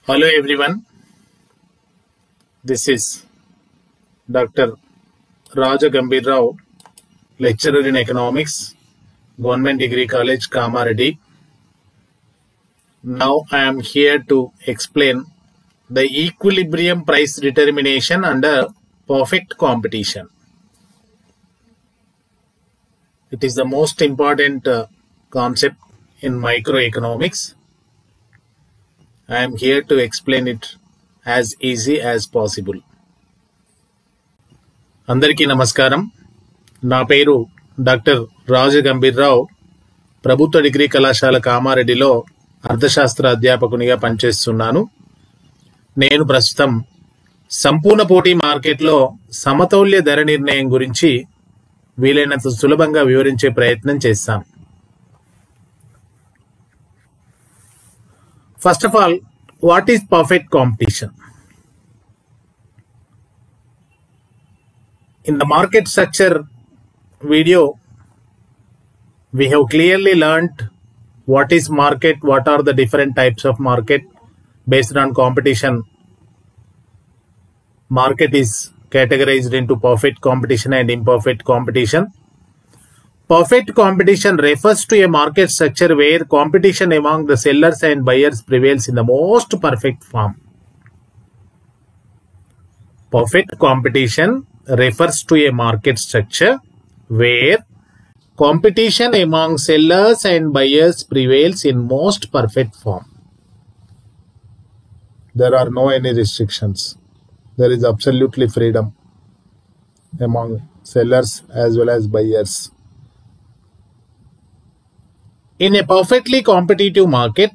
Hello everyone, this is Dr. Raja Gambir Rao, lecturer in economics, Government Degree College, Kamareddy. Now I am here to explain the equilibrium price determination under perfect competition. It is the most important concept in microeconomics. I am here to explain it as easy as possible. అందరికీ నమస్కారం. నా పేరు doctor రాజగంభీర్ రావు. ప్రభుత్వ degree కళాశాల కామారెడ్డిలో అర్థశాస్త్ర అధ్యాపకునిగా పనిచేస్తున్నాను. నేను ప్రస్తుతం సంపూర్ణ పోటీ మార్కెట్లో సమతౌల్య ధర నిర్ణయం గురించి వీలైనంత సులభంగా వివరించే ప్రయత్నం చేస్తాను. First of all, what is perfect competition? In the market structure video, we have clearly learnt what is market, what are the different types of market based on competition. Market is categorized into perfect competition and imperfect competition. Perfect competition refers to a market structure where competition among the sellers and buyers prevails in the most perfect form. Perfect competition refers to a market structure where competition among sellers and buyers prevails in most perfect form. There are no any restrictions. There is absolutely freedom among sellers as well as buyers. In a perfectly competitive market,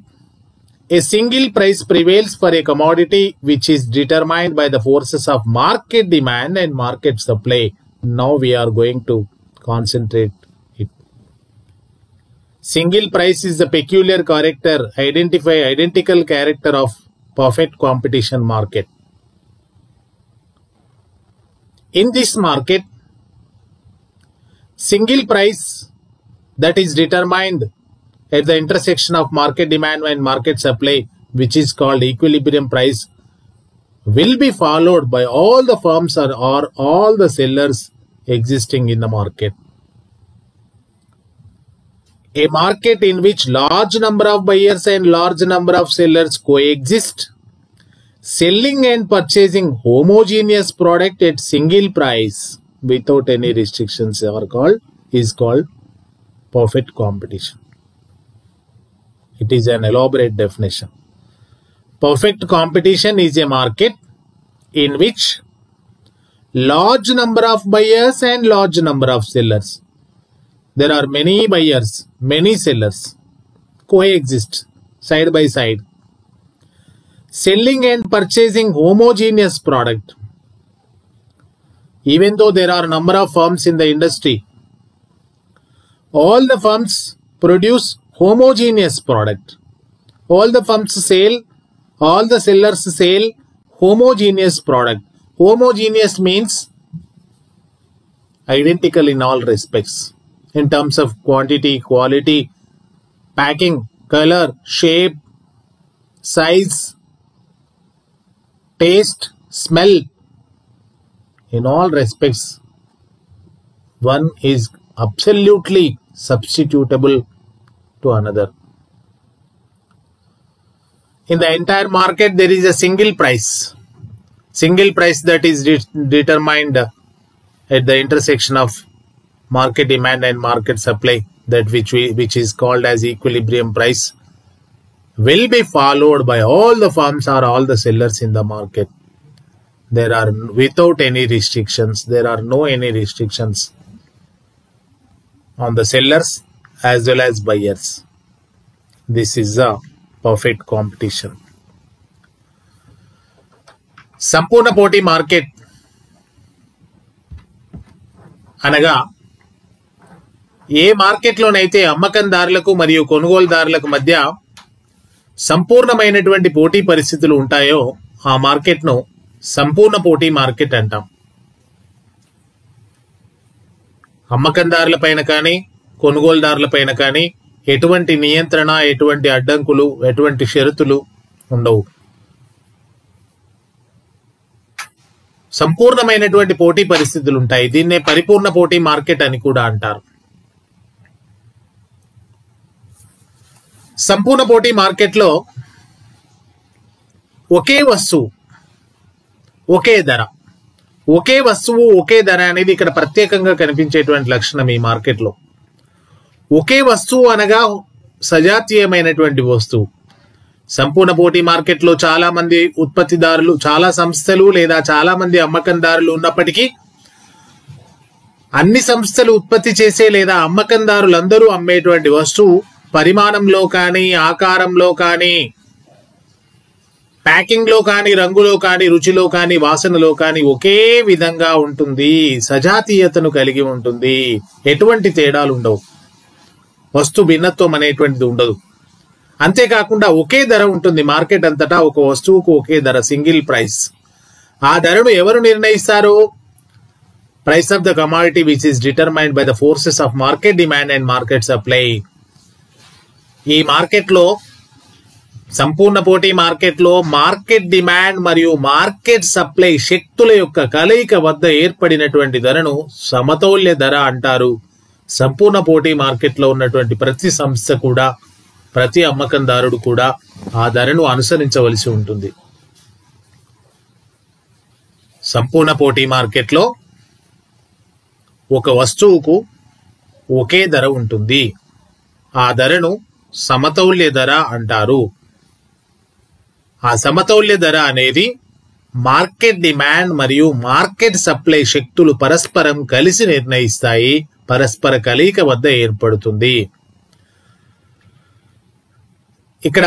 a single price prevails for a commodity which is determined by the forces of market demand and market supply. Now we are going to concentrate it. Single price is the peculiar character, identical character of perfect competition market. In this market, single price that is determined at the intersection of market demand and market supply, which is called equilibrium price, will be followed by all the firms or all the sellers existing in the market. A market in which large number of buyers and large number of sellers coexist, selling and purchasing homogeneous product at single price without any restrictions is called perfect competition. It is an elaborate definition. Perfect competition is a market in which large number of buyers and large number of sellers. There are many buyers, many sellers coexist side by side. Selling and purchasing homogeneous product. Even though there are number of firms in the industry, all the firms produce homogeneous product. All the firms sell, all the sellers sell homogeneous product. Homogeneous means identical in all respects in terms of quantity, quality, packing, color, shape, size, taste, smell. In all respects, one is absolutely substitutable to another. In the entire market, there is a single price that is determined at the intersection of market demand and market supply, that which is called as equilibrium price, will be followed by all the firms or all the sellers in the market. There are without any restrictions. There are no any restrictions on the sellers as well as buyers. This is a perfect competition. సంపూర్ణ పోటీ market అనగా ఏ మార్కెట్లోనైతే అమ్మకందారులకు మరియు కొనుగోలుదారులకు మధ్య సంపూర్ణమైనటువంటి పోటీ పరిస్థితులు ఉంటాయో ఆ మార్కెట్ను సంపూర్ణ పోటీ మార్కెట్ అంటాం. అమ్మకందారుల పైన కానీ కొనుగోలుదారుల పైన కానీ ఎటువంటి నియంత్రణ, ఎటువంటి అడ్డంకులు, ఎటువంటి షరతులు ఉండవు. సంపూర్ణమైనటువంటి పోటీ పరిస్థితులు ఉంటాయి. దీన్నే పరిపూర్ణ పోటీ మార్కెట్ అని కూడా అంటారు. సంపూర్ణ పోటీ మార్కెట్లో ఒకే వస్తువు ఒకే ధర, ఒకే వస్తువు ఒకే ధర అనేది ఇక్కడ ప్రత్యేకంగా కనిపించేటువంటి లక్షణం ఈ మార్కెట్లో. ఒకే వస్తువు అనగా సజాతీయమైనటువంటి వస్తువు. సంపూర్ణ పోటీ మార్కెట్లో చాలా మంది ఉత్పత్తిదారులు, చాలా సంస్థలు లేదా చాలా మంది అమ్మకందారులు ఉన్నప్పటికీ అన్ని సంస్థలు ఉత్పత్తి చేసే లేదా అమ్మకందారులందరూ అమ్మేటువంటి వస్తువు పరిమాణంలో కానీ, ఆకారంలో కానీ, ప్యాకింగ్ లో కానీ, రంగులో కానీ, రుచిలో కానీ, వాసనలో కానీ ఒకే విధంగా ఉంటుంది. సజాతీయతను కలిగి ఉంటుంది. ఎటువంటి తేడాలు ఉండవు. వస్తు భిన్నత్వం అనేటువంటిది ఉండదు. అంతేకాకుండా ఒకే ధర ఉంటుంది. మార్కెట్ అంతటా ఒక వస్తువుకు ఒకే ధర, సింగిల్ ప్రైస్. ఆ ధరను ఎవరు నిర్ణయిస్తారు? Price of the commodity which is determined by the forces of market demand and market supply. ఈ మార్కెట్లో, సంపూర్ణ పోటీ మార్కెట్లో మార్కెట్ డిమాండ్ మరియు మార్కెట్ సప్లై శక్తుల యొక్క కలయిక వద్ద ఏర్పడినటువంటి ధరను సమతౌల్య ధర అంటారు. సంపూర్ణ పోటీ మార్కెట్లో ఉన్నటువంటి ప్రతి సంస్థ కూడా, ప్రతి అమ్మకందారుడు కూడా ఆ ధరను అనుసరించవలసి ఉంటుంది. సంపూర్ణ పోటీ మార్కెట్లో ఒక వస్తువుకు ఒకే ధర ఉంటుంది. ఆ ధరను సమతౌల్య ధర అంటారు. ఆ సమతౌల్య ధర అనేది మార్కెట్ డిమాండ్ మరియు మార్కెట్ సప్లై శక్తులు పరస్పరం కలిసి నిర్ణయిస్తాయి. పరస్పర కలయిక వద్ద ఏర్పడుతుంది. ఇక్కడ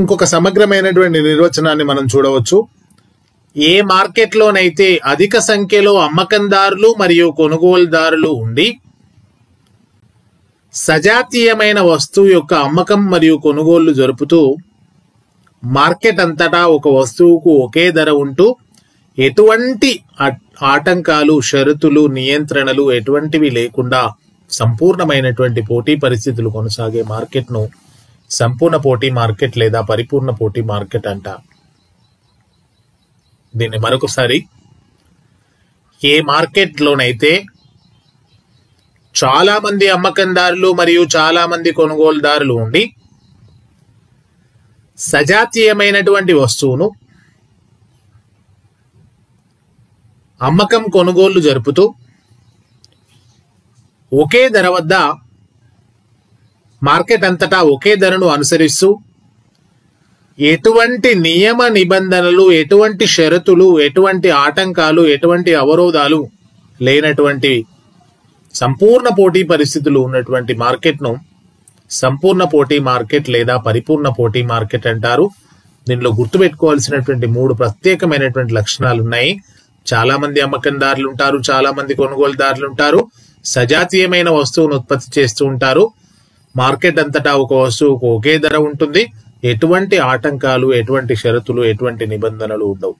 ఇంకొక సమగ్రమైనటువంటి నిర్వచనాన్ని మనం చూడవచ్చు. ఏ మార్కెట్లోనైతే అధిక సంఖ్యలో అమ్మకందారులు మరియు కొనుగోలుదారులు ఉండి సజాతీయమైన వస్తువు యొక్క అమ్మకం మరియు కొనుగోళ్లు జరుపుతూ మార్కెట్ అంతటా ఒక వస్తువుకు ఒకే ధర ఉంటూ ఎటువంటి ఆటంకాలు, షరతులు, నియంత్రణలు ఎటువంటివి లేకుండా సంపూర్ణమైనటువంటి పోటీ పరిస్థితులు కొనసాగే మార్కెట్ను సంపూర్ణ పోటీ మార్కెట్ లేదా పరిపూర్ణ పోటీ మార్కెట్ అంటారు. దీన్ని మరొకసారి, ఏ మార్కెట్లోనైతే చాలా మంది అమ్మకందారులు మరియు చాలా మంది కొనుగోలుదారులు ఉండి సజాతీయమైనటువంటి వస్తువును అమ్మకం, కొనుగోళ్లు జరుపుతూ ఒకే ధర వద్ద మార్కెట్ అంతటా ఒకే ధరను అనుసరిస్తూ ఎటువంటి నియమ నిబంధనలు, ఎటువంటి షరతులు, ఎటువంటి ఆటంకాలు, ఎటువంటి అవరోధాలు లేనటువంటి సంపూర్ణ పోటీ పరిస్థితులు ఉన్నటువంటి మార్కెట్ను సంపూర్ణ పోటీ మార్కెట్ లేదా పరిపూర్ణ పోటీ మార్కెట్ అంటారు. దీనిలో గుర్తుపెట్టుకోవాల్సినటువంటి 3 ప్రత్యేకమైనటువంటి లక్షణాలు ఉన్నాయి. చాలా మంది అమ్మకందారులు ఉంటారు, చాలా మంది కొనుగోలుదారులు ఉంటారు, సజాతీయమైన వస్తువును ఉత్పత్తి చేస్తూ ఉంటారు, మార్కెట్ అంతటా ఒక వస్తువుకు ఒకే ధర ఉంటుంది, ఎటువంటి ఆటంకాలు, ఎటువంటి షరతులు, ఎటువంటి నిబంధనలు ఉండవు.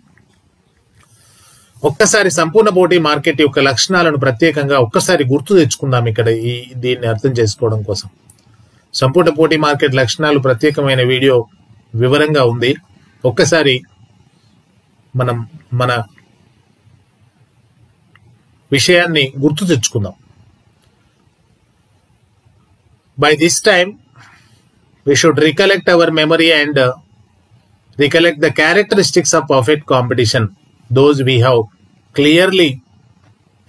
ఒక్కసారి సంపూర్ణ పోటీ మార్కెట్ యొక్క లక్షణాలను ప్రత్యేకంగా ఒక్కసారి గుర్తు తెచ్చుకుందాం ఇక్కడ దీన్ని అర్థం చేసుకోవడం కోసం. సంపూర్ణ పోటీ మార్కెట్ లక్షణాలు ప్రత్యేకమైన వీడియో వివరంగా ఉంది. ఒక్కసారి మనం మన విషయాన్ని గుర్తు తెచ్చుకుందాం. By this time, we should recollect our memory and recollect the characteristics of perfect competition. Those we have clearly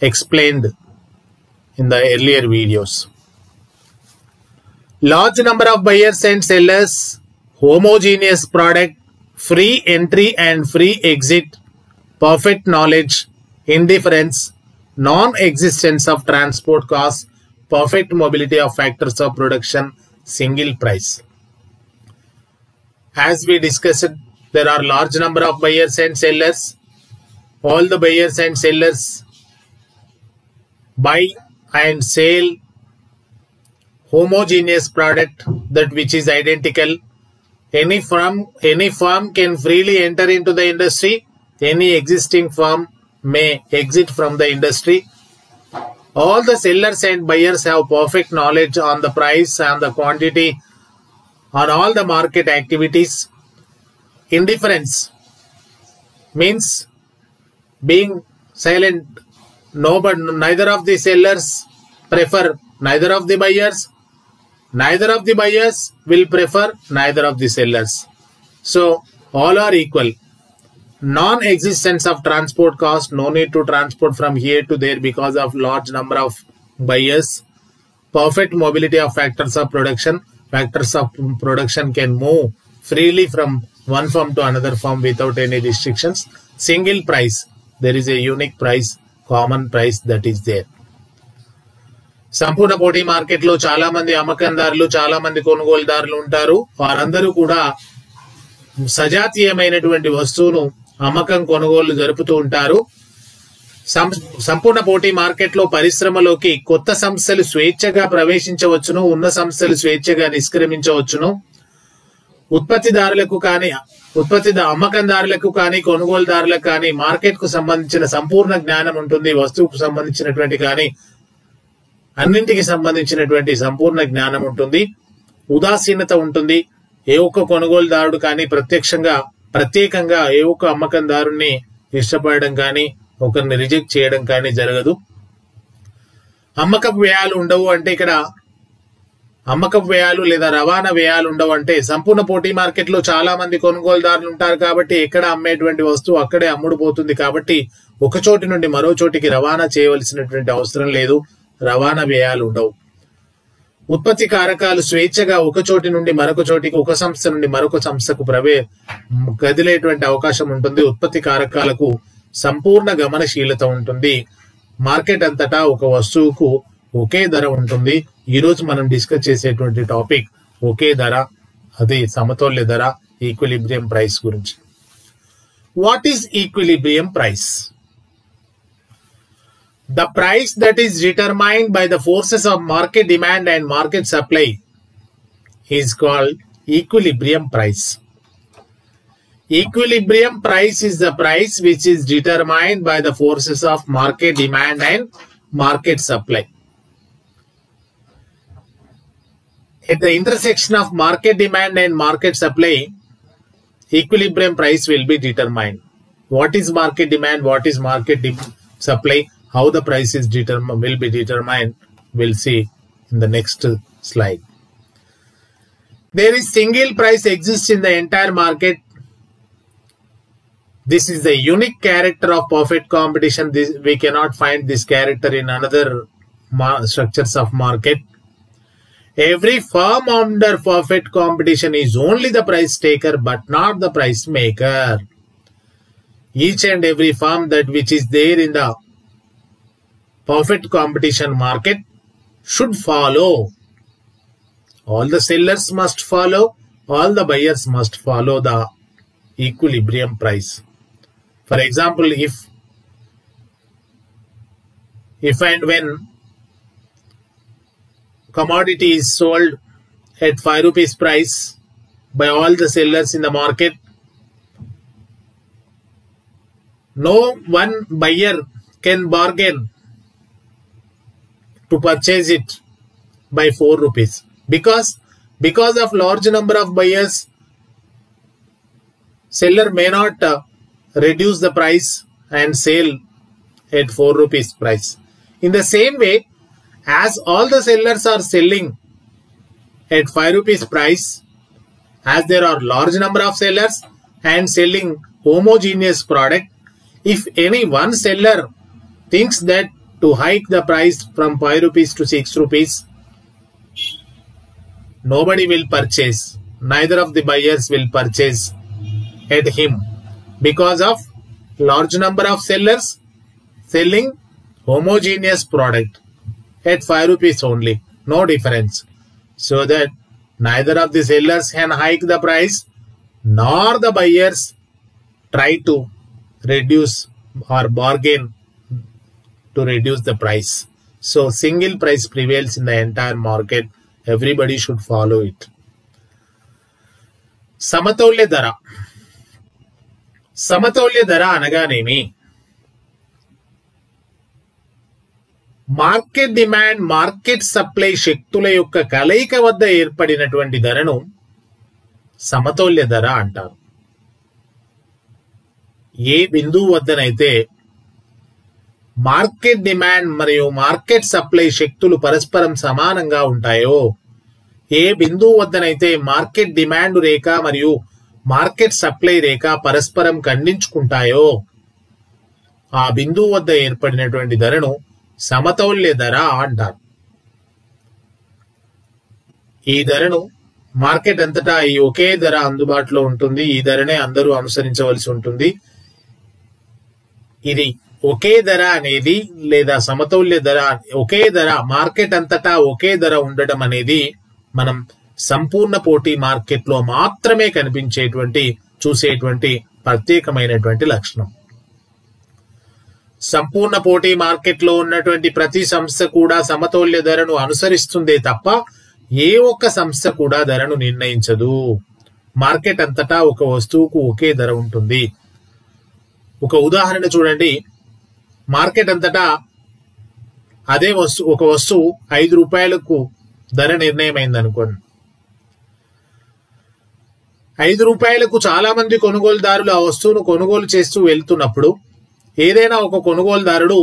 explained in the earlier videos. Large number of buyers and sellers, homogeneous product, free entry and free exit, perfect knowledge, indifference, non-existence of transport costs, perfect mobility of factors of production, single price. As we discussed, there are large number of buyers and sellers. All the buyers and sellers buy and sell homogeneous product, that which is identical. Any firm can freely enter into the industry. Any existing firm may exit from the industry. All the sellers and buyers have perfect knowledge on the price and the quantity, on all the market activities. Indifference means being silent, neither of the sellers prefer neither of the buyers. Neither of the buyers will prefer neither of the sellers. So all are equal. Non-existence of transport cost, no need to transport from here to there because of large number of buyers. Perfect mobility of factors of production. Factors of production can move freely from one firm to another firm without any restrictions. Single price. There is a unique price, common price that is there. సంపూర్ణ పోటీ market లో చాలా మంది అమ్మకందారులు చాలా మంది కొనుగోలుదారులు ఉంటారు. వారందరూ కూడా సజాతీయమైనటువంటి వస్తువును అమ్మకం కొనుగోలు జరుపుతూ ఉంటారు. సంపూర్ణ పోటీ మార్కెట్ లో పరిశ్రమలోకి కొత్త సంస్థలు స్వేచ్ఛగా ప్రవేశించవచ్చును, ఉన్న సంస్థలు స్వేచ్ఛగా నిష్క్రమించవచ్చును. ఉత్పత్తిదారులకు కానీ అమ్మకందారులకు కానీ కొనుగోలుదారులకు కానీ మార్కెట్ కు సంబంధించిన సంపూర్ణ జ్ఞానం ఉంటుంది. వస్తువుకు సంబంధించినటువంటి కానీ అన్నింటికి సంబంధించినటువంటి సంపూర్ణ జ్ఞానం ఉంటుంది. ఉదాసీనత ఉంటుంది. ఏ ఒక్క కొనుగోలుదారుడు కానీ ప్రత్యేకంగా ఏ ఒక్క అమ్మకందారుని ఇష్టపడడం కానీ ఒకరిని రిజెక్ట్ చేయడం కానీ జరగదు. అమ్మకపు వ్యయాలు ఉండవు అంటే ఇక్కడ అమ్మకపు వ్యయాలు లేదా రవాణా వ్యయాలు ఉండవు అంటే సంపూర్ణ పోటీ మార్కెట్ లో చాలా మంది కొనుగోలుదారులు ఉంటారు కాబట్టి ఎక్కడ అమ్మేటువంటి వస్తువు అక్కడే అమ్ముడుపోతుంది కాబట్టి ఒక చోటి నుండి మరో చోటికి రవాణా చేయవలసినటువంటి అవసరం లేదు. రవాణా వ్యయాలు ఉండవు. ఉత్పత్తి కారకాలు స్వేచ్ఛగా ఒక చోటి నుండి మరొక చోటికి, ఒక సంస్థ నుండి మరొక సంస్థకు కదిలేటువంటి అవకాశం ఉంటుంది. ఉత్పత్తి కారకాలకు సంపూర్ణ గమనశీలత ఉంటుంది. మార్కెట్ అంతటా ఒక వస్తువుకు ఒకే ధర ఉంటుంది. ఈ రోజు మనం డిస్కస్ చేసేటువంటి టాపిక్ ఒకే ధర, అది సమతౌల్య ధర, ఈక్విలిబ్రియం ప్రైస్ గురించి. What is equilibrium price? The price that is determined by the forces of market demand and market supply is called equilibrium price. Equilibrium price is the price which is determined by the forces of market demand and market supply. At the intersection of market demand and market supply, equilibrium price will be determined. What is market demand? What is market supply? How the price is will be determined, we'll see in the next slide. There is single price exists in the entire market. This is the unique character of perfect competition. We cannot find this character in another structures of market. Every firm under perfect competition is only the price taker but not the price maker. Each and every firm that which is there in the perfect competition market should follow. All the sellers must follow, all the buyers must follow the equilibrium price. For example, if and when commodity is sold at 5 rupees price by all the sellers in the market, no one buyer can bargain to purchase it by 4 rupees because of large number of buyers, seller may not reduce the price and sell at 4 rupees price. In the same way, as all the sellers are selling at 5 rupees price, as there are large number of sellers and selling homogeneous product, if any one seller thinks that to hike the price from 5 rupees to 6 rupees, nobody will purchase. Neither of the buyers will purchase at him because of large number of sellers selling homogeneous product at 5 rupees only. No difference. So that neither of the sellers can hike the price nor the buyers try to reduce or bargain to reduce the price. So single price prevails in the entire market. Everybody should follow it. సమతౌల్య ధర. సమతౌల్య ధర అనగానేమి? Market demand, market supply శక్తుల యొక్క కలయిక వద్ద ఏర్పడినటువంటి ధరను సమతౌల్య ధర అంటారు. ఏ బిందువు వద్దనైతే మార్కెట్ డిమాండ్ మరియు మార్కెట్ సప్లై శక్తులు పరస్పరం సమానంగా ఉంటాయో, ఏ బిందువు వద్దనైతే మార్కెట్ డిమాండ్ రేఖ మరియు మార్కెట్ సప్లై రేఖ పరస్పరం ఖండించుకుంటాయో ఆ బిందువు వద్ద ఏర్పడినటువంటి ధరను సమతౌల్య ధర అంటారు. ఈ ధరను మార్కెట్ అంతటా ఈ ఒకే ధర అందుబాటులో ఉంటుంది. ఈ ధరనే అందరూ అనుసరించవలసి ఉంటుంది. ఇది ఒకే ధర అనేది లేదా సమతౌల్య ధర, ఒకే ధర మార్కెట్ అంతటా ఒకే ధర ఉండడం అనేది మనం సంపూర్ణ పోటీ మార్కెట్ లో మాత్రమే కనిపించేటువంటి చూసేటువంటి ప్రత్యేకమైనటువంటి లక్షణం. సంపూర్ణ పోటీ మార్కెట్ లో ఉన్నటువంటి ప్రతి సంస్థ కూడా సమతౌల్య ధరను అనుసరిస్తుందే తప్ప ఏ ఒక్క సంస్థ కూడా ధరను నిర్ణయించదు. మార్కెట్ అంతటా ఒక వస్తువుకు ఒకే ధర ఉంటుంది. ఒక ఉదాహరణ చూడండి. మార్కెట్ అంతటా అదే ఒక వస్తువు 5 రూపాయలకు ధర నిర్ణయమైంది అనుకోండి. 5 రూపాయలకు చాలా మంది కొనుగోలుదారులు ఆ వస్తువును కొనుగోలు చేస్తూ వెళ్తున్నప్పుడు ఏదైనా ఒక కొనుగోలుదారుడు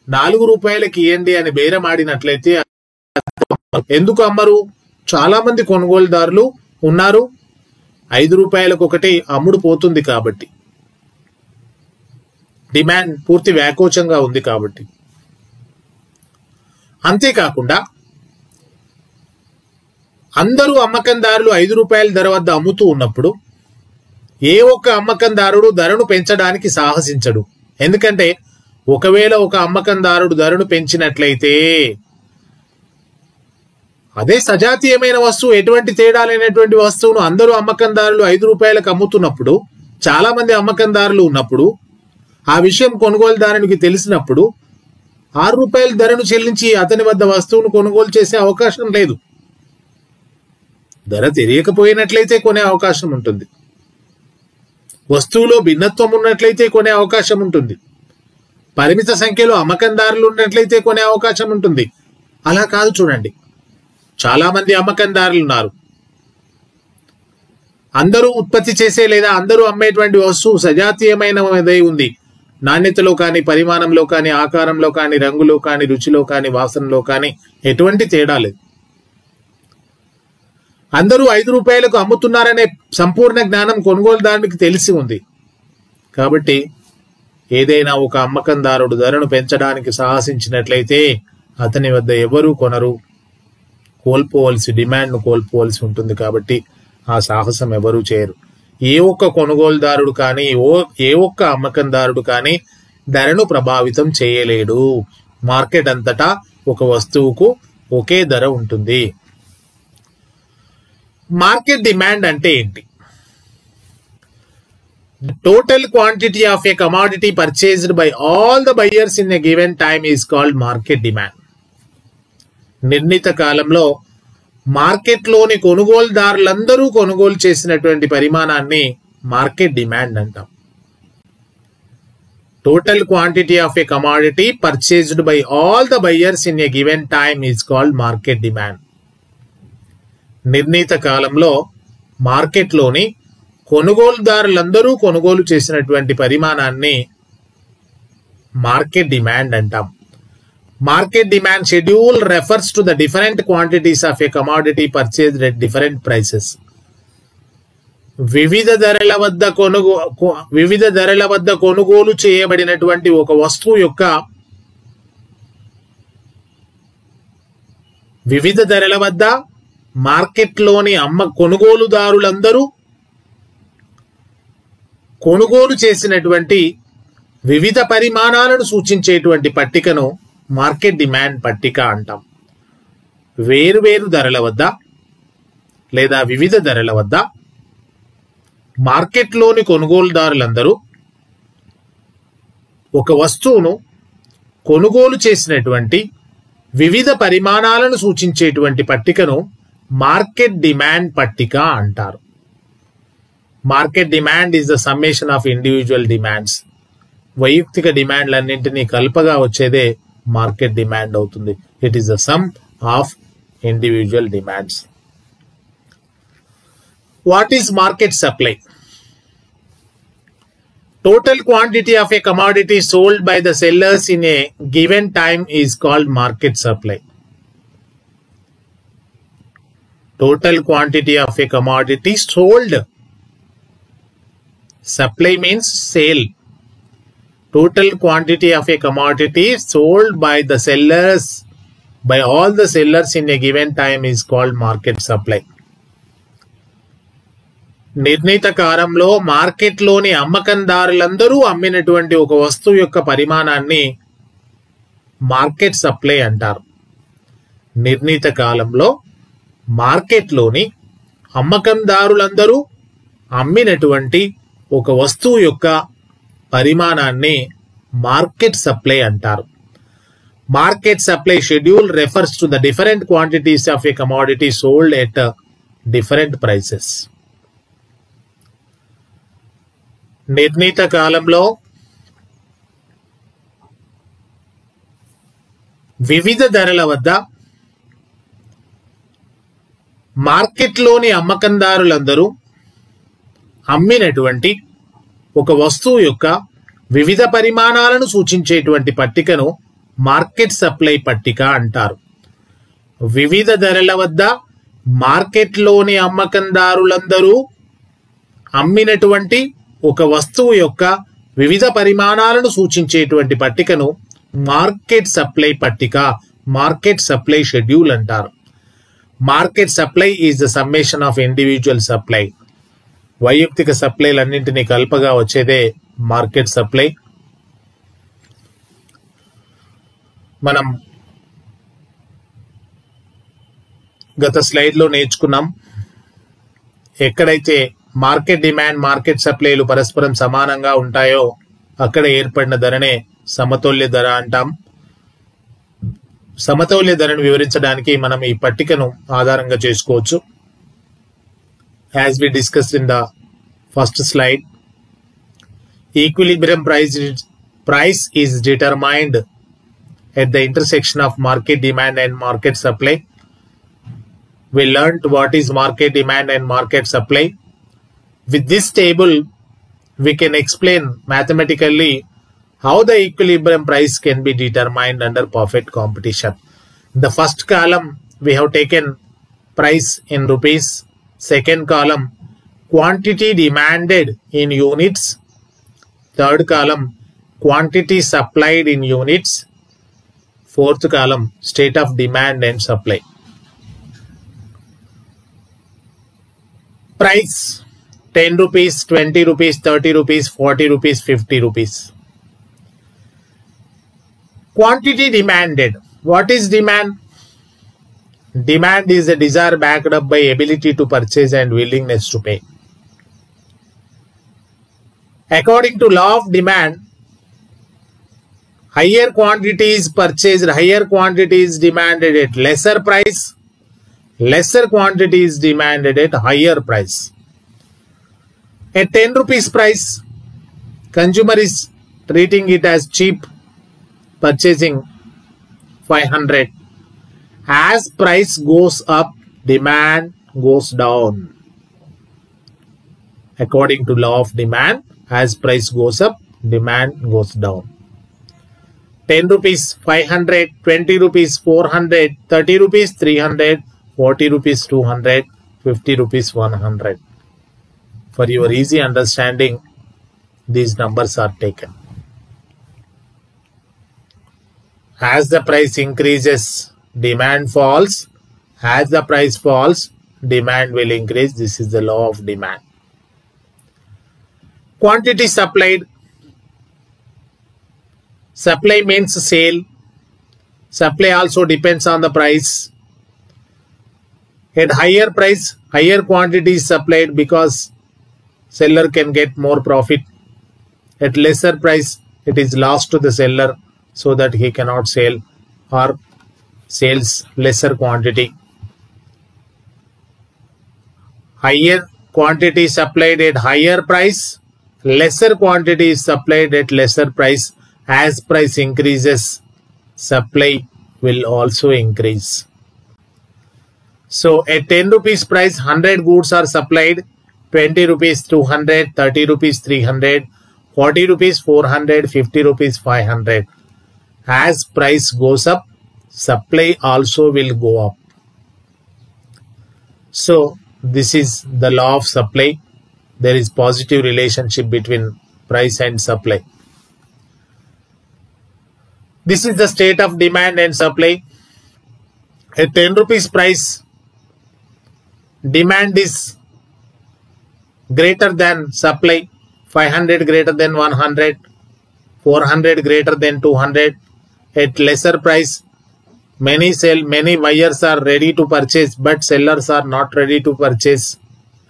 4 రూపాయలకి ఇవ్వండి అని బేరమాడినట్లయితే ఎందుకు అమ్మరు? చాలా మంది కొనుగోలుదారులు ఉన్నారు, 5 రూపాయలకు ఒకటి అమ్ముడు పోతుంది కాబట్టి, డిమాండ్ పూర్తి వ్యాకోచంగా ఉంది కాబట్టి. అంతేకాకుండా అందరూ అమ్మకందారులు 5 రూపాయల ధర వద్ద అమ్ముతూ ఉన్నప్పుడు ఏ ఒక్క అమ్మకందారుడు ధరను పెంచడానికి సాహసించడు. ఎందుకంటే ఒకవేళ ఒక అమ్మకందారుడు ధరను పెంచినట్లయితే అదే సజాతీయమైన వస్తువు, ఎటువంటి తేడా లేనటువంటి వస్తువును అందరూ అమ్మకందారులు 5 రూపాయలకు అమ్ముతున్నప్పుడు, చాలా మంది అమ్మకందారులు ఉన్నప్పుడు, ఆ విషయం కొనుగోలుదారునికి తెలిసినప్పుడు 6 రూపాయల ధరను చెల్లించి అతని వద్ద వస్తువును కొనుగోలు చేసే అవకాశం లేదు. ధర తెలియకపోయినట్లయితే కొనే అవకాశం ఉంటుంది. వస్తువులో భిన్నత్వం ఉన్నట్లయితే కొనే అవకాశం ఉంటుంది. పరిమిత సంఖ్యలో అమ్మకందారులు ఉన్నట్లయితే కొనే అవకాశం ఉంటుంది. అలా కాదు చూడండి. చాలా మంది అమ్మకందారులు ఉన్నారు. అందరూ ఉత్పత్తి చేసే లేదా అందరూ అమ్మేటువంటి వస్తువు సజాతీయమైనదై ఉంది. నాణ్యతలో కానీ, పరిమాణంలో కానీ, ఆకారంలో కానీ, రంగులో కానీ, రుచిలో కానీ, వాసనలో కానీ ఎటువంటి తేడా లేదు. అందరూ 5 రూపాయలకు అమ్ముతున్నారనే సంపూర్ణ జ్ఞానం కొనుగోలుదారునికి తెలిసి ఉంది. కాబట్టి ఏదైనా ఒక అమ్మకందారుడు ధరను పెంచడానికి సాహసించినట్లయితే అతని వద్ద ఎవరూ కొనరు. డిమాండ్ను కోల్పోవలసి ఉంటుంది. కాబట్టి ఆ సాహసం ఎవరూ చేయరు. ఏ ఒక్క కొనుగోలుదారుడు కానీ, ఏ ఒక్క అమ్మకందారుడు కానీ ధరను ప్రభావితం చేయలేడు. మార్కెట్ అంతటా ఒక వస్తువుకు ఒకే ధర ఉంటుంది. మార్కెట్ డిమాండ్ అంటే ఏంటి? Total quantity of A commodity purchased by all the buyers in a given time is called market demand. నిర్ణీత కాలంలో మార్కెట్లోని కొనుగోలుదారులందరూ కొనుగోలు చేసినటువంటి పరిమాణాన్ని మార్కెట్ డిమాండ్ అంటాం. Total quantity of A commodity purchased by all the buyers in a given time is called market demand. నిర్ణీత కాలంలో మార్కెట్లోని కొనుగోలుదారులందరూ కొనుగోలు చేసినటువంటి పరిమాణాన్ని మార్కెట్ డిమాండ్ అంటాం. Market demand schedule refers to the different quantities of a commodity purchased at different prices. వివిధ ధరల వద్ద కొనుగోలు చేయబడినటువంటి ఒక వస్తువు యొక్క వివిధ ధరల వద్ద మార్కెట్లోని కొనుగోలుదారులందరూ కొనుగోలు చేసినటువంటి వివిధ పరిమాణాలను సూచించేటువంటి పట్టికను మార్కెట్ డిమాండ్ పట్టిక అంటాం. వేరువేరు ధరల వద్ద లేదా వివిధ ధరల వద్ద మార్కెట్లోని కొనుగోలుదారులందరూ ఒక వస్తువును కొనుగోలు చేసినటువంటి వివిధ పరిమాణాలను సూచించేటువంటి పట్టికను మార్కెట్ డిమాండ్ పట్టిక అంటారు. Market demand is the summation of individual demands. వైయక్తిక డిమాండ్లన్నింటినీ కల్పగా వచ్చేదే మార్కెట్ డిమాండ్ అవుతుంది. It is the sum of individual demands. What is market supply? Total quantity of a commodity sold by the sellers in a given time is called market supply. Total quantity of a commodity sold. Supply means sale. Total quantity of a commodity sold by the sellers, by all the sellers in a given time is called market supply. నిర్ణీత కాలంలో మార్కెట్లోని అమ్మకందారులందరూ అమ్మినటువంటి ఒక వస్తువు యొక్క పరిమాణాన్ని market supply అంటారు. నిర్ణీత కాలంలో మార్కెట్లోని అమ్మకందారులందరూ అమ్మినటువంటి ఒక వస్తువు యొక్క పరిమాణాన్ని మార్కెట్ సప్లై అంటారు. Market supply schedule refers to the different quantities of a commodity sold at different prices. నిర్ణీత కాలంలో వివిధ ధరల వద్ద మార్కెట్లోని అమ్మకందారులందరూ అమ్మినటువంటి ఒక వస్తువు యొక్క వివిధ పరిమాణాలను సూచించేటువంటి పట్టికను మార్కెట్ సప్లై పట్టిక అంటారు. వివిధ ధరల వద్ద మార్కెట్లోని అమ్మకందారులందరూ అమ్మినటువంటి ఒక వస్తువు యొక్క వివిధ పరిమాణాలను సూచించేటువంటి పట్టికను మార్కెట్ సప్లై పట్టిక, మార్కెట్ సప్లై షెడ్యూల్ అంటారు. Market supply is the summation of individual supply. వైయక్తిక సప్లైలన్నింటినీ కల్పగా వచ్చేదే మార్కెట్ సప్లై. మనం గత స్లైడ్లో నేర్చుకున్నాం, ఎక్కడైతే మార్కెట్ డిమాండ్, మార్కెట్ సప్లైలు పరస్పరం సమానంగా ఉంటాయో అక్కడ ఏర్పడిన ధరనే సమతౌల్య ధర అంటాం. సమతౌల్య ధరను వివరించడానికి మనం ఈ పట్టికను ఆధారంగా చేసుకోవచ్చు. As we discussed in the first slide, equilibrium price is determined at the intersection of market demand and market supply. We learnt what is market demand and market supply. With this table, we can explain mathematically how the equilibrium price can be determined under perfect competition. In the first column, we have taken price in rupees. Second column, quantity demanded in units. Third column, quantity supplied in units. Fourth column, state of demand and supply. Price, 10 rupees, 20 rupees, 30 rupees, 40 rupees, 50 rupees. Quantity demanded. What is demand? Demand is a desire backed up by ability to purchase and willingness to pay. According to law of demand, higher quantities purchased, higher quantities demanded at lesser price, lesser quantities demanded at higher price. At 10 rupees price, consumer is treating it as cheap, purchasing 500. As price goes up, demand goes down. According to law of demand, as price goes up, demand goes down. 10 rupees 500, 20 rupees 400, 30 rupees 300, 40 rupees 200, 50 rupees 100. For your easy understanding, these numbers are taken. As the price increases, demand falls. As the price falls, demand will increase. This is the law of demand. Quantity supplied. Supply means sale. Supply also depends on the price. At higher price, higher quantity is supplied because seller can get more profit. At lesser price, it is lost to the seller so that he cannot sell or sells lesser quantity. Higher quantity supplied at higher price, lesser quantity is supplied at lesser price. As price increases, supply will also increase. So at 10 rupees price, 100 goods are supplied, 20 rupees 200, 30 rupees 300, 40 rupees 400, 50 rupees 500. As price goes up, supply also will go up. So this is the law of supply. There is positive relationship between price and supply. This is the state of demand and supply. At 10 rupees price, demand is greater than supply, 500 greater than 100, 400 greater than 200. At lesser price, many buyers are ready to purchase, but sellers are not ready to purchase,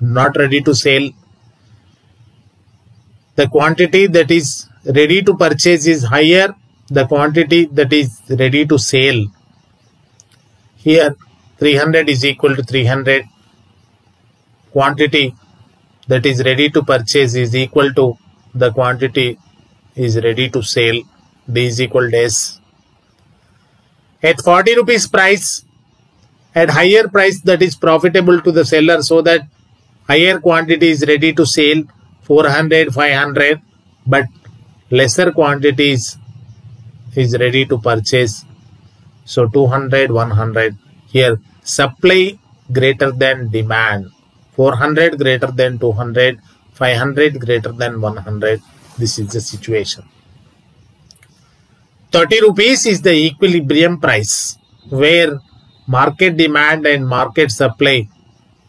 not ready to sell. The quantity that is ready to purchase is higher, the quantity that is ready to sell. Here 300 is equal to 300. Quantity that is ready to purchase is equal to the quantity is ready to sell. D is equal to S. At 40 rupees price, at higher price that is profitable to the seller, so that higher quantity is ready to sell, 400, 500, but lesser quantities is ready to purchase. So 200, 100. Here supply greater than demand. 400 greater than 200, 500 greater than 100. This is the situation. 30 rupees is the equilibrium price, where market demand and market supply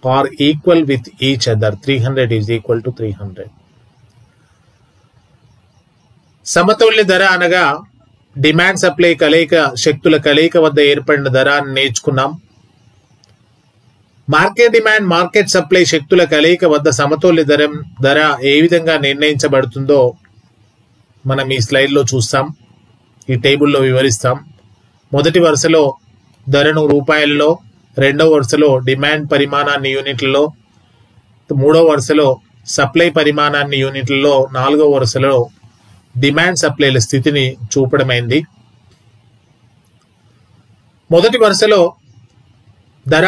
are equal with each other. 300 is equal to 300. సమతుల్య ధర అనగా demand supply కలయిక శక్తుల కలయిక వద్ద ఏర్పడిన ధర అని నేర్చుకున్నాం. మార్కెట్ డిమాండ్ మార్కెట్ సప్లై శక్తుల కలయిక వద్ద సమతుల్య ధర ఏ విధంగా నిర్ణయించబడుతుందో మనం ఈ స్లైడ్లో చూస్తాం, ఈ టేబుల్లో వివరిస్తాం. మొదటి వరుసలో ధరను రూపాయలలో, రెండవ వరుసలో డిమాండ్ పరిమాణాన్ని యూనిట్లలో, మూడవ వరుసలో సప్లై పరిమాణాన్ని యూనిట్లలో, నాలుగవ వరుసలో డిమాండ్ సప్లైల స్థితిని చూపడమైంది. మొదటి వరుసలో ధర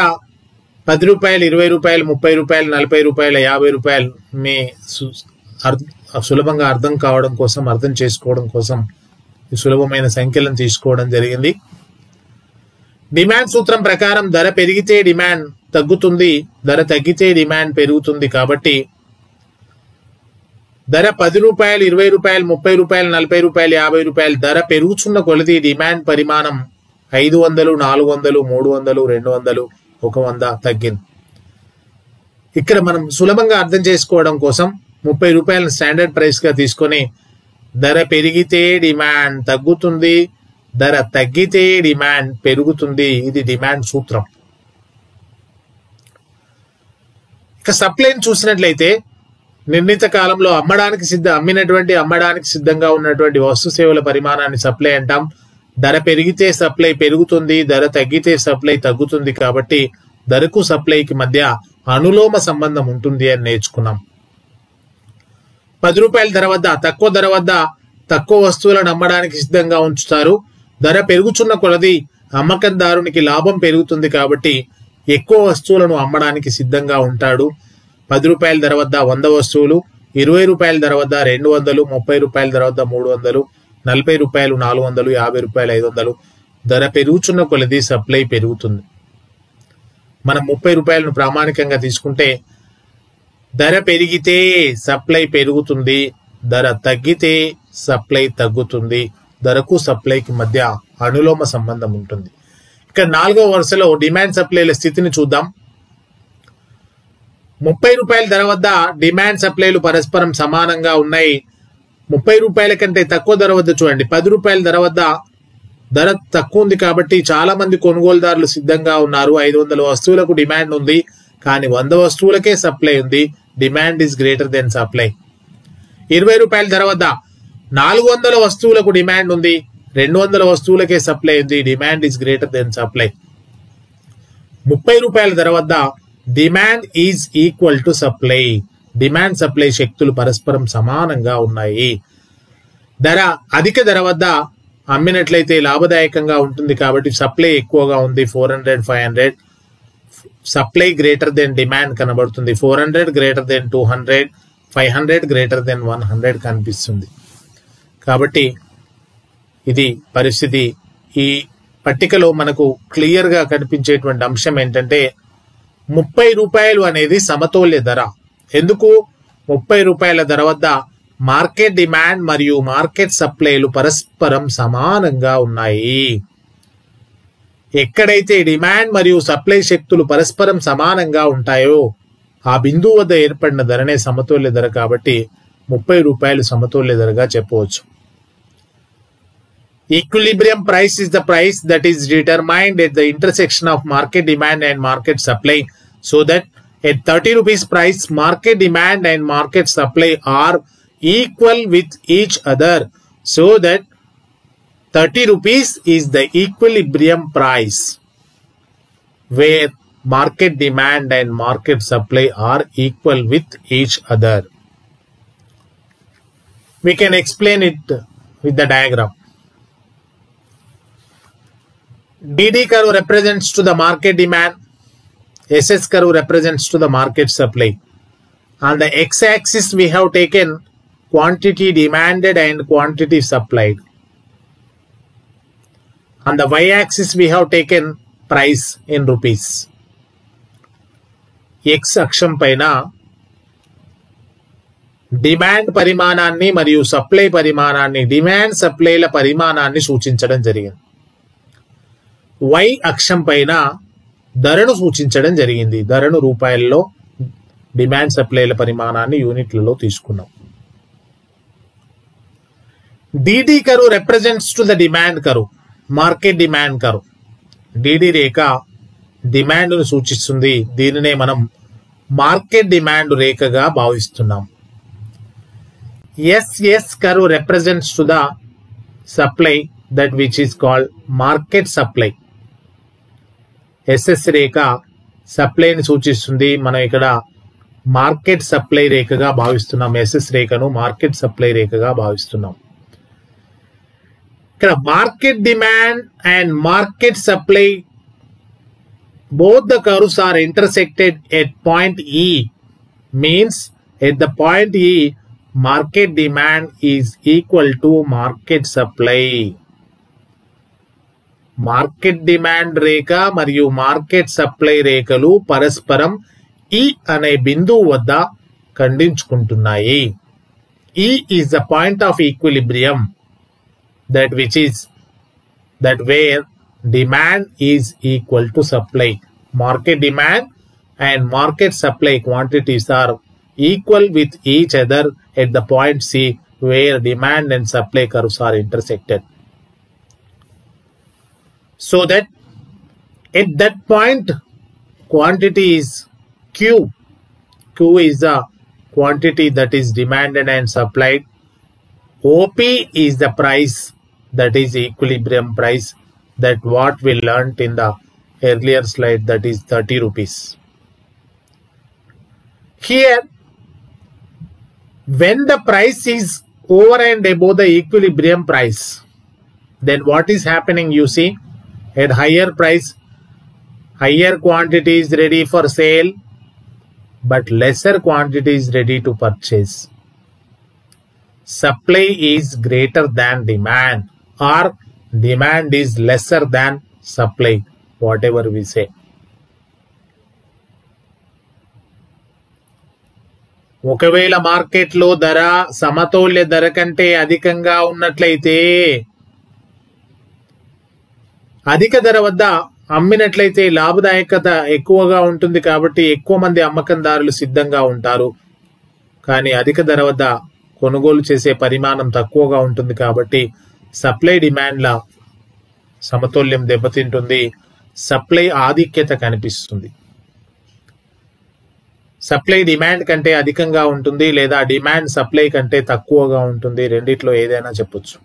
10 రూపాయలు, 20 రూపాయలు, 30 రూపాయలు, 40 రూపాయలు, 50 రూపాయలు మీ సులభంగా అర్థం కావడం కోసం, అర్థం చేసుకోవడం కోసం సులభమైన సంఖ్యలను తీసుకోవడం జరిగింది. డిమాండ్ సూత్రం ప్రకారం ధర పెరిగితే డిమాండ్ తగ్గుతుంది, ధర తగ్గితే డిమాండ్ పెరుగుతుంది. కాబట్టి ధర 10 రూపాయలు, 20 రూపాయలు, 30 రూపాయలు, 40 రూపాయలు, 50 రూపాయలు ధర పెరుగుతున్న కొలది డిమాండ్ పరిమాణం 500, 400, 300, 200, 100 తగ్గింది. ఇక్కడ మనం సులభంగా అర్థం చేసుకోవడం కోసం 30 రూపాయలను స్టాండర్డ్ ప్రైస్ గా తీసుకొని ధర పెరిగితే డిమాండ్ తగ్గుతుంది, ధర తగ్గితే డిమాండ్ పెరుగుతుంది. ఇది డిమాండ్ సూత్రం. ఇక సప్లైని చూసినట్లయితే నిర్ణీత కాలంలో అమ్మడానికి సిద్ధంగా ఉన్నటువంటి వస్తు సేవల పరిమాణాన్ని సప్లై అంటాం. ధర పెరిగితే సప్లై పెరుగుతుంది, ధర తగ్గితే సప్లై తగ్గుతుంది. కాబట్టి ధరకు సప్లైకి మధ్య అనులోమ సంబంధం ఉంటుంది అని నేర్చుకున్నాం. 10 రూపాయల ధర వద్ద తక్కువ వస్తువులను అమ్మడానికి సిద్ధంగా ఉంచుతారు. ధర పెరుగుతున్న కొలది అమ్మకందారునికి లాభం పెరుగుతుంది. కాబట్టి ఎక్కువ వస్తువులను అమ్మడానికి సిద్ధంగా ఉంటాడు. 10 రూపాయల ధర వద్ద 100 వస్తువులు, 20 రూపాయల ధర వద్ద 200, 30 రూపాయల ధర వద్ద 300, 40 రూపాయలు 400, 50 రూపాయలు 500. ధర పెరుగుతున్న కొలది సప్లై పెరుగుతుంది. మనం 30 రూపాయలను ప్రామాణికంగా తీసుకుంటే ధర పెరిగితే సప్లై పెరుగుతుంది, ధర తగ్గితే సప్లై తగ్గుతుంది. ధరకు సప్లైకి మధ్య అనులోమ సంబంధం ఉంటుంది. ఇక 4వ వరుసలో డిమాండ్ సప్లైల స్థితిని చూద్దాం. 30 రూపాయల ధర వద్ద డిమాండ్ సప్లైలు పరస్పరం సమానంగా ఉన్నాయి. 30 రూపాయల కంటే తక్కువ ధర వద్ద చూడండి, 10 రూపాయల ధర వద్ద ధర తక్కువ ఉంది కాబట్టి చాలా మంది కొనుగోలుదారులు సిద్ధంగా ఉన్నారు. 500 వస్తువులకు డిమాండ్ ఉంది, కానీ 100 వస్తువులకే సప్లై ఉంది. Demand is greater than supply. 20 రూపాయల ధర వద్ద 400 వస్తువులకు డిమాండ్ ఉంది, 200 వస్తువులకే సప్లై ఉంది. Demand is greater than supply. 30 రూపాయల ధర వద్ద demand is equal to supply. Demand supply శక్తులు పరస్పరం సమానంగా ఉన్నాయి. అధిక ధర వద్ద అమ్మినట్లయితే లాభదాయకంగా ఉంటుంది కాబట్టి సప్లై ఎక్కువగా ఉంది. 400, 500. సప్లై గ్రేటర్ దెన్ డిమాండ్ కనబడుతుంది. 400 గ్రేటర్ దెన్ 200, 500 గ్రేటర్ దెన్ 100 కనిపిస్తుంది. కాబట్టి ఇది పరిస్థితి. ఈ పట్టికలో మనకు క్లియర్గా కనిపించేటువంటి అంశం ఏంటంటే 30 రూపాయలు అనేది సమతౌల్య ధర. ఎందుకు 30 రూపాయల ధర వద్ద మార్కెట్ డిమాండ్ మరియు మార్కెట్ సప్లైలు పరస్పరం సమానంగా ఉన్నాయి. ఎక్కడైతే డిమాండ్ మరియు సప్లై శక్తులు పరస్పరం సమానంగా ఉంటాయో ఆ బిందువు వద్ద ఏర్పడిన ధరనే సమతౌల్య ధర. కాబట్టి 30 రూపాయలు సమతౌల్య ధరగా చెప్పవచ్చు. Equilibrium price is the price that is determined at the intersection of market demand and market supply, so that at 30 rupees price, market demand and market supply are equal with each other, so that 30 rupees is the equilibrium price where market demand and market supply are equal with each other. We can explain it with the diagram. DD curve represents to the market demand, SS curve represents to the market supply. On the x-axis we have taken quantity demanded and quantity supplied. On the y-axis we have taken price in rupees. X అక్షం పైన demand పరిమాణాన్ని మరియు supply పరిమాణాన్ని, demand సప్లైల పరిమాణాన్ని సూచించడం జరిగింది. y అక్షం పైన ధరను సూచించడం జరిగింది. ధరను రూపాయల్లో, డిమాండ్ సప్లైల పరిమాణాన్ని యూనిట్లలో తీసుకున్నాం. DD curve represents to the demand curve, market demand curve. DD రేఖ డిమాండ్ను సూచిస్తుంది. దీనినే మనం మార్కెట్ డిమాండ్ రేఖగా భావిస్తున్నాం. SS curve represents to the supply, that which is called market supply. SS రేఖ సప్లైని సూచిస్తుంది. మనం ఇక్కడ మార్కెట్ సప్లై రేఖగా భావిస్తున్నాం. ఎస్ఎస్ రేఖను మార్కెట్ సప్లై రేఖగా భావిస్తున్నాం. ఇక్కడ market demand and market supply, both the curves are intersected at point E, means at the point E market demand is equal to market supply. Market demand రేఖ మరియు market supply రేఖలు పరస్పరం E అనే బిందువు వద్ద ఖండించుకుంటున్నాయి. E is the point of equilibrium, that which is that where demand is equal to supply. Market demand and market supply quantities are equal with each other at the point C where demand and supply curves are intersected. So that at that point quantity is Q. Q is the quantity that is demanded and supplied. OP is the price, that is equilibrium price, that what we learnt in the earlier slide, that is 30 rupees. Here, when the price is over and above the equilibrium price, then what is happening, you see, at higher price, higher quantity is ready for sale, but lesser quantity is ready to purchase. Supply is greater than demand, or demand is lesser than supply, whatever we say. ఒకవేళ మార్కెట్లో ధర సమతౌల్య ధర కంటే అధికంగా ఉన్నట్లయితే, అధిక ధర వద్ద అమ్మినట్లయితే లాభదాయకత ఎక్కువగా ఉంటుంది. కాబట్టి ఎక్కువ మంది అమ్మకందారులు సిద్ధంగా ఉంటారు. కానీ అధిక ధర వద్ద కొనుగోలు చేసే పరిమాణం తక్కువగా ఉంటుంది. కాబట్టి సప్లై డిమాండ్ల సమతౌల్యం దెబ్బతింటుంది. సప్లై ఆధిక్యత కనిపిస్తుంది. సప్లై డిమాండ్ కంటే అధికంగా ఉంటుంది, లేదా డిమాండ్ సప్లై కంటే తక్కువగా ఉంటుంది. రెండిట్లో ఏదైనా చెప్పొచ్చు.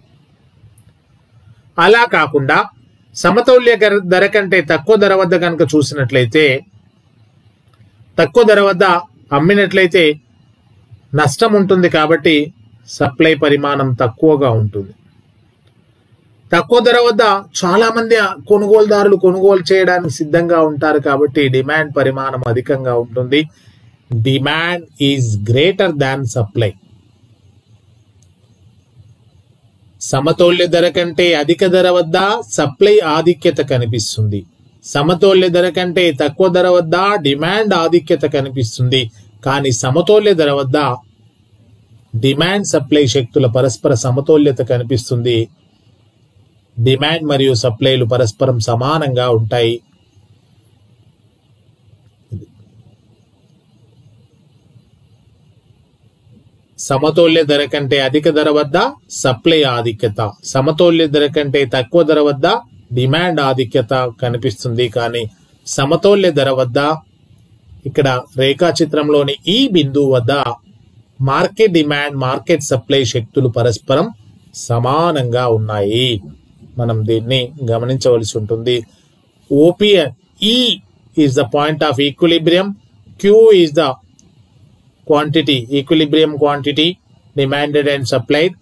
అలా కాకుండా సమతౌల్య ధర కంటే తక్కువ ధర వద్ద కనుక చూసినట్లయితే, తక్కువ ధర వద్ద అమ్మినట్లయితే నష్టం ఉంటుంది. కాబట్టి సప్లై పరిమాణం తక్కువగా ఉంటుంది. తక్కువ ధర వద్ద చాలా మంది కొనుగోలుదారులు కొనుగోలు చేయడానికి సిద్ధంగా ఉంటారు. కాబట్టి డిమాండ్ పరిమాణం అధికంగా ఉంటుంది. demand is greater than supply. సమతౌల్య ధర కంటే అధిక ధర వద్ద సప్లై ఆధిక్యత కనిపిస్తుంది. సమతౌల్య ధర కంటే తక్కువ ధర వద్ద డిమాండ్ ఆధిక్యత కనిపిస్తుంది. కానీ సమతౌల్య ధర వద్ద డిమాండ్ సప్లై శక్తుల పరస్పర సమతౌల్యత కనిపిస్తుంది. డిమాండ్ మరియు సప్లైలు పరస్పరం సమానంగా ఉంటాయి. సమతౌల్య ధర కంటే అధిక ధర వద్ద సప్లై ఆధిక్యత, సమతౌల్య ధర కంటే తక్కువ ధర వద్ద డిమాండ్ ఆధిక్యత కనిపిస్తుంది. కానీ సమతౌల్య ధర వద్ద ఇక్కడ రేఖాచిత్రంలోని ఈ బిందువు వద్ద మార్కెట్ డిమాండ్ మార్కెట్ సప్లై శక్తులు పరస్పరం సమానంగా ఉన్నాయి. మనం దీన్ని గమనించవలసి ఉంటుంది. OP E is the point of equilibrium, Q is the quantity, equilibrium quantity demanded and supplied.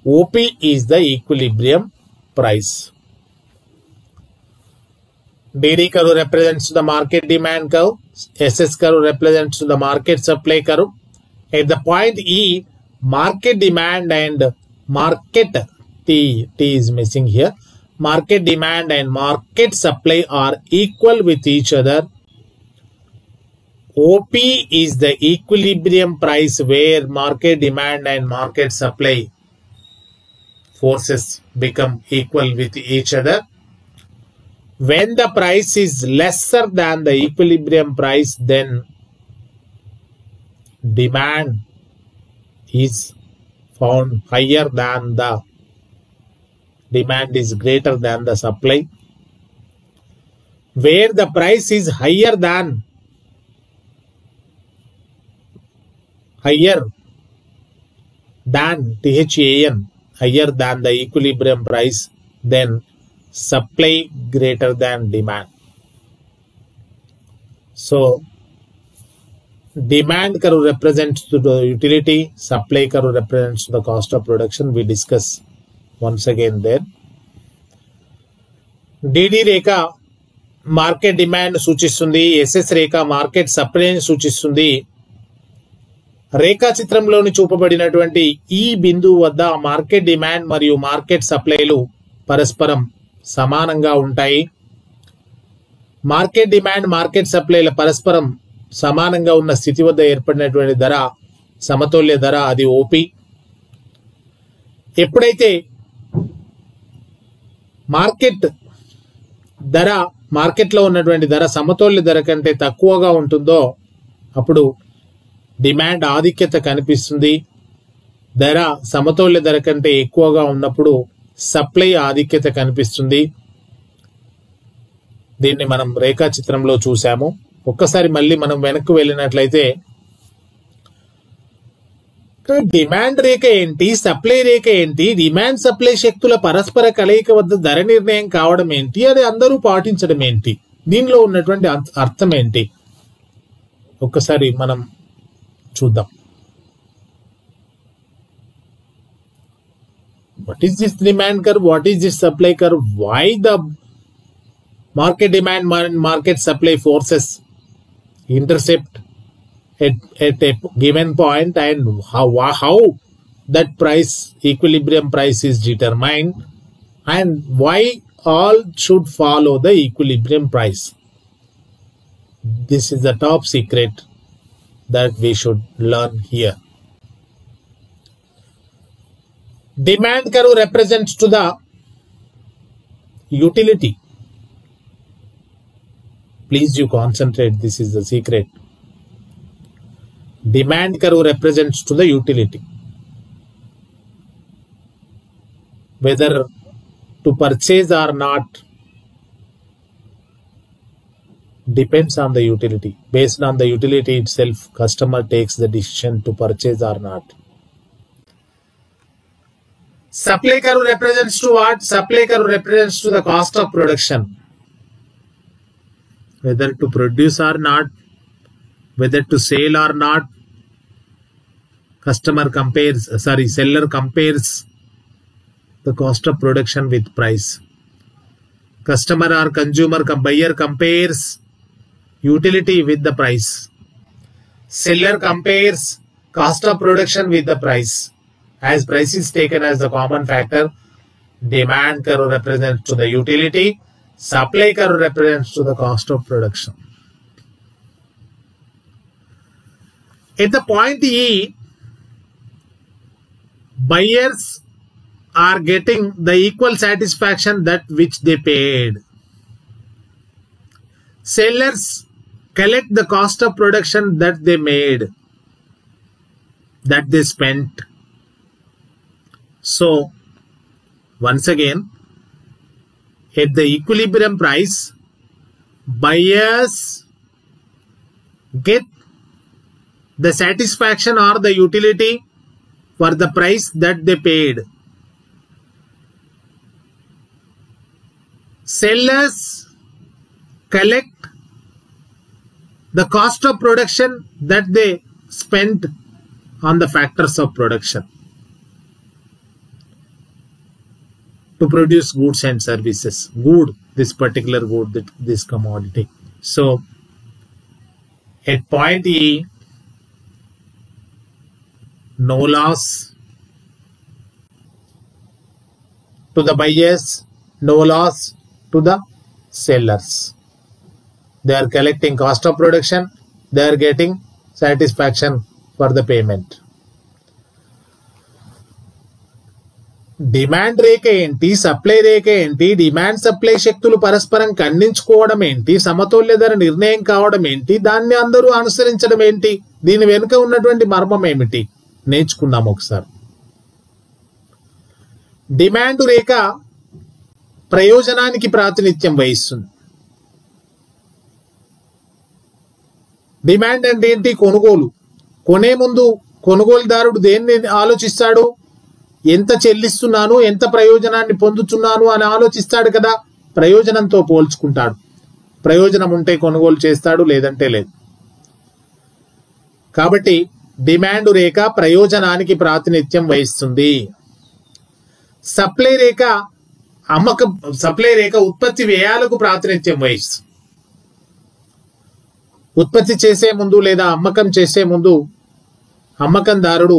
OP is the equilibrium price. DD curve represents the market demand curve. SS curve represents the market supply curve. At the point E, market demand and market T is missing here. Market demand and market supply are equal with each other. OP is the equilibrium price where market demand and market supply forces become equal with each other. When the price is lesser than the equilibrium price, then demand is found higher than the demand is greater than the supply. Where the price is higher than THAN, higher than the equilibrium price, then supply greater than demand. So demand curve represents to the utility, supply curve represents to the cost of production. We discuss once again there. DD Rekha market demand సూచిస్తుంది. SS రేఖ market సప్లైని సూచిస్తుంది. రేఖాచిత్రంలోని చూపబడినటువంటి ఈ బిందువు వద్ద market demand మరియు market సప్లైలు పరస్పరం సమానంగా ఉంటాయి. Market demand market సప్లైల పరస్పరం సమానంగా ఉన్న స్థితి వద్ద ఏర్పడినటువంటి ధర సమతౌల్య ధర, అది ఓపి. ఎప్పుడైతే మార్కెట్లో ఉన్నటువంటి ధర సమతౌల్య ధర కంటే తక్కువగా ఉంటుందో అప్పుడు డిమాండ్ ఆధిక్యత కనిపిస్తుంది. ధర సమతౌల్య ధర కంటే ఎక్కువగా ఉన్నప్పుడు సప్లై ఆధిక్యత కనిపిస్తుంది. దీన్ని మనం రేఖాచిత్రంలో చూసాము. ఒక్కసారి మళ్ళీ మనం వెనక్కి వెళ్ళినట్లయితే డిమాండ్ రేఖ ఏంటి, సప్లై రేఖ ఏంటి, డిమాండ్ సప్లై శక్తుల పరస్పర కలయిక వద్ద ధర నిర్ణయం కావడం ఏంటి, అది అందరూ పాటించడం ఏంటి, దీనిలో ఉన్నటువంటి అర్థం ఏంటి ఒక్కసారి మనం చూద్దాం. What is this demand curve? What is this supply curve? Why the market demand and market supply forces intercept at a given point, and how that price, equilibrium price, is determined, and why all should follow the equilibrium price. This is the top secret that we should learn here. Demand curve represents to the utility. Please you concentrate, this is the secret. Demand curve represents to the utility. Whether to purchase or not depends on the utility. Based on the utility itself, customer takes the decision to purchase or not. Supply curve represents to what? Supply curve represents to the cost of production. Whether to produce or not, whether to sell or not, seller compares the cost of production with price. Customer or buyer compares utility with the price. Seller compares cost of production with the price. As price is taken as the common factor, demand curve represents to the utility, supply curve represents to the cost of production. At the point E, buyers are getting the equal satisfaction that which they paid. Sellers collect the cost of production that they made, that they spent. So, once again, at the equilibrium price, buyers get the satisfaction or the utility for the price that they paid. Sellers collect the cost of production that they spent on the factors of production to produce goods and services. This particular good, this commodity. So, at point E, no loss to the buyers, no loss to the sellers. They are collecting cost of production, they are getting satisfaction for the payment. Demand రేఖ ఏంటి, supply రేఖ ఏంటి, demand supply శక్తులు పరస్పరం ఖండించుకోవడం ఏంటి, సమతుల్య ధర నిర్ణయం కావడం ఏంటి, దాన్ని అందరూ అనుసరించడం ఏంటి, దీని వెనుక ఉన్నటువంటి మర్మం ఏమిటి నేర్చుకుందాం ఒకసారి. డిమాండ్ రేఖ ప్రయోజనానికి ప్రాతినిధ్యం వహిస్తుంది. డిమాండ్ అంటే ఏంటి? కొనుగోలు. కొనే ముందు కొనుగోలుదారుడు దేన్ని ఆలోచిస్తాడు? ఎంత చెల్లిస్తున్నాను, ఎంత ప్రయోజనాన్ని పొందుతున్నాను అని ఆలోచిస్తాడు కదా. ప్రయోజనంతో పోల్చుకుంటాడు. ప్రయోజనం ఉంటే కొనుగోలు చేస్తాడు, లేదంటే లేదు. కాబట్టి డిమాండ్ రేఖ ప్రయోజనానికి ప్రాతినిధ్యం వహిస్తుంది. సప్లై రేఖ ఉత్పత్తి వ్యయాలకు ప్రాతినిధ్యం వహిస్తుంది. ఉత్పత్తి చేసే ముందు లేదా అమ్మకం చేసే ముందు అమ్మకందారుడు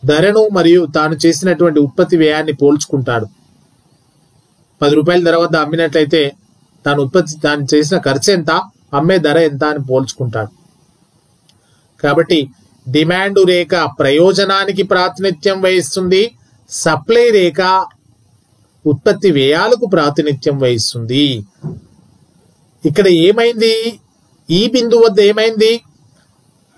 ధరను మరియు తాను చేసినటువంటి ఉత్పత్తి వ్యయాన్ని పోల్చుకుంటాడు. 10 రూపాయల ధర వద్ద అమ్మినట్లయితే తాను చేసిన ఖర్చు ఎంత, అమ్మే ధర ఎంత అని పోల్చుకుంటాడు. కాబట్టి డిమాండ్ రేఖ ప్రయోజనానికి ప్రాతినిధ్యం వహిస్తుంది. సప్లై రేఖ ఉత్పత్తి వ్యయాలకు ప్రాతినిధ్యం వహిస్తుంది. ఇక్కడ ఏమైంది? ఈ బిందువు వద్ద ఏమైంది?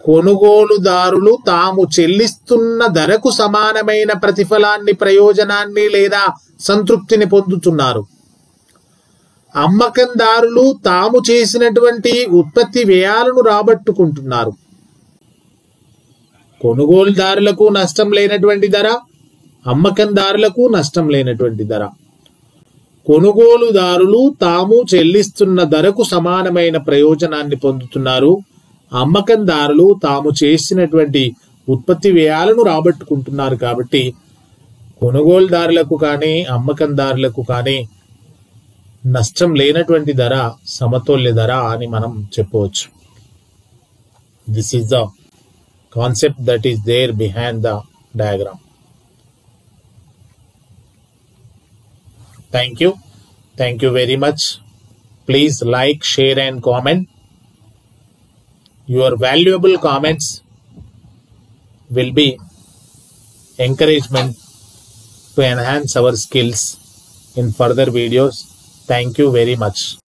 కొనుగోలుదారులు తాము చెల్లిస్తున్న ధరకు సమానమైన ప్రతిఫలాన్ని, ప్రయోజనాన్ని లేదా సంతృప్తిని పొందుతున్నారు. అమ్మకందారులు తాము చేసినటువంటి ఉత్పత్తి వ్యయాలను రాబట్టుకుంటున్నారు. కొనుగోలుదారులకు నష్టం లేనటువంటి ధర, అమ్మకందారులకు నష్టం లేనటువంటి ధర. కొనుగోలుదారులు తాము చెల్లిస్తున్న ధరకు సమానమైన ప్రయోజనాన్ని పొందుతున్నారు. అమ్మకందారులు తాము చేసినటువంటి ఉత్పత్తి వ్యయాలను రాబట్టుకుంటున్నారు. కాబట్టి కొనుగోలుదారులకు కానీ అమ్మకందారులకు కానీ నష్టం లేనటువంటి ధర సమతుల్య ధర అని మనం చెప్పవచ్చు. This is the concept that is there behind the diagram. Thank you very much. Please like, share and comment. Your valuable comments will be encouragement to enhance our skills in further videos. Thank you very much.